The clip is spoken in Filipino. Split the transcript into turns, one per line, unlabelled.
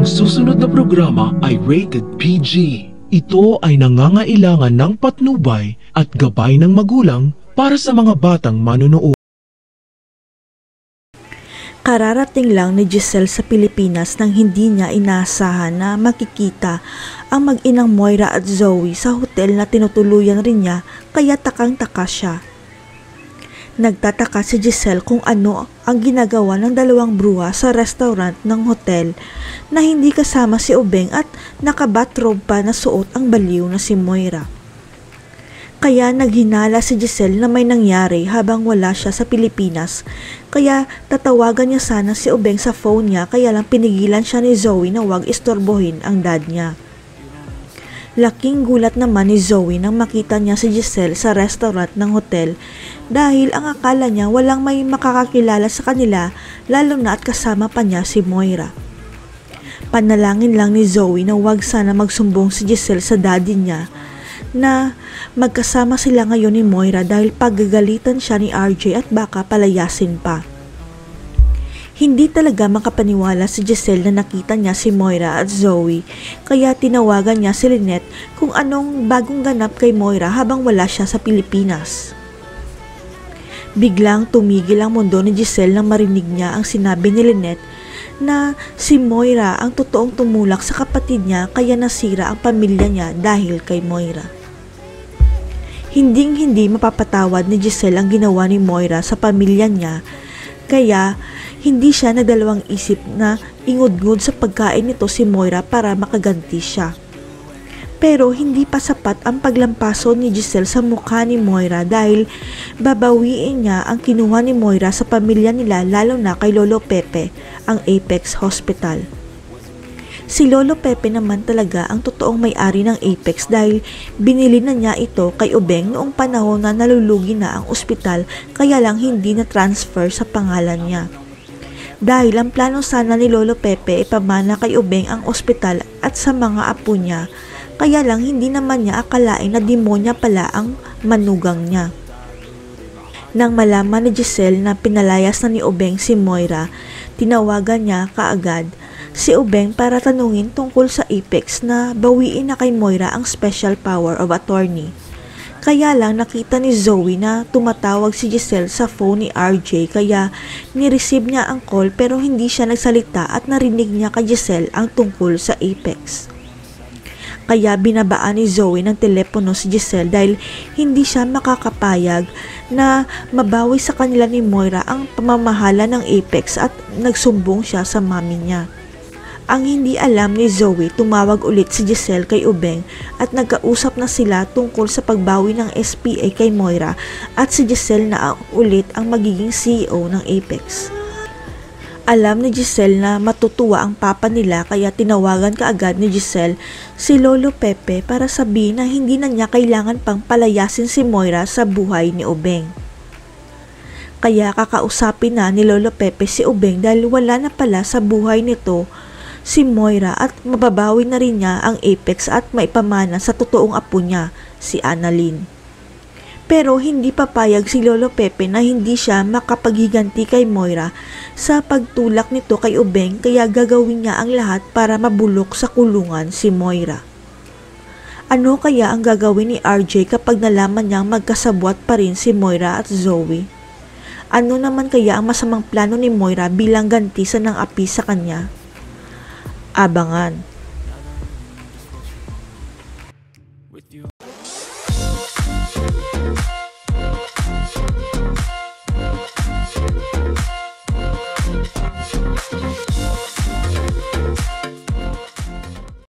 Ang susunod na programa ay rated PG. Ito ay nangangailangan ng patnubay at gabay ng magulang para sa mga batang manunood.
Kararating lang ni Giselle sa Pilipinas nang hindi niya inaasahan na makikita ang mag-inang Moira at Zoe sa hotel na tinutuluyan rin niya, kaya takang-taka siya. Nagtataka si Giselle kung ano ang ginagawa ng dalawang bruha sa restaurant ng hotel na hindi kasama si Ubeng at naka-bathrobe pa na suot ang baliw na si Moira. Kaya naghinala si Giselle na may nangyari habang wala siya sa Pilipinas, kaya tatawagan niya sana si Ubeng sa phone niya, kaya lang pinigilan siya ni Zoe na huwag istorbohin ang dad niya. Laking gulat naman ni Zoe nang makita niya si Giselle sa restaurant ng hotel dahil ang akala niya walang may makakakilala sa kanila, lalo na at kasama pa niya si Moira. Panalangin lang ni Zoe na huwag sana magsumbong si Giselle sa daddy niya na magkasama sila ngayon ni Moira dahil paggagalitan siya ni RJ at baka palayasin pa. Hindi talaga makapaniwala si Giselle na nakita niya si Moira at Zoe, kaya tinawagan niya si Lynette kung anong bagong ganap kay Moira habang wala siya sa Pilipinas. Biglang tumigil ang mundo ni Giselle nang marinig niya ang sinabi ni Lynette na si Moira ang totoong tumulak sa kapatid niya, kaya nasira ang pamilya niya dahil kay Moira. Hinding-hindi mapapatawad ni Giselle ang ginawa ni Moira sa pamilya niya, kaya hindi siya nagdalawang isip na ingudngod sa pagkain nito si Moira para makaganti siya. Pero hindi pa sapat ang paglampaso ni Giselle sa mukha ni Moira dahil babawiin niya ang kinuha ni Moira sa pamilya nila, lalo na kay Lolo Pepe, ang Apex Hospital. Si Lolo Pepe naman talaga ang totoong may-ari ng Apex dahil binili na niya ito kay Ubeng noong panahon na nalulugi na ang ospital, kaya lang hindi na transfer sa pangalan niya. Dahil ang plano sana ni Lolo Pepe ay pamana kay Ubeng ang ospital at sa mga apo niya, kaya lang hindi naman niya akalain na demonya pala ang manugang niya. Nang malaman ni Giselle na pinalayas na ni Ubeng si Moira, tinawagan niya kaagad si Ubeng para tanungin tungkol sa Apex na bawiin na kay Moira ang special power of attorney. Kaya lang nakita ni Zoe na tumatawag si Giselle sa phone ni RJ, kaya nireceive niya ang call pero hindi siya nagsalita at narinig niya kay Giselle ang tungkol sa Apex. Kaya binabaan ni Zoe ng telepono si Giselle dahil hindi siya makakapayag na mabawi sa kanila ni Moira ang pamamahala ng Apex at nagsumbong siya sa mami niya. Ang hindi alam ni Zoe, tumawag ulit si Giselle kay Ubeng at nagkausap na sila tungkol sa pagbawi ng SPA kay Moira at si Giselle na ulit ang magiging CEO ng Apex. Alam ni Giselle na matutuwa ang papa nila, kaya tinawagan kaagad ni Giselle si Lolo Pepe para sabihin na hindi na niya kailangan pang palayasin si Moira sa buhay ni Ubeng. Kaya kakausapin na ni Lolo Pepe si Ubeng dahil wala na pala sa buhay nito si Moira at mababawi na rin niya ang Apex at maipamana sa totoong apo niya, si Annalyn. Pero hindi papayag si Lolo Pepe na hindi siya makapaghiganti kay Moira sa pagtulak nito kay Ubeng, kaya gagawin niya ang lahat para mabulok sa kulungan si Moira. Ano kaya ang gagawin ni RJ kapag nalaman niyang magkasabwat pa rin si Moira at Zoe? Ano naman kaya ang masamang plano ni Moira bilang ganti sa nang-api sa kanya? Abangan.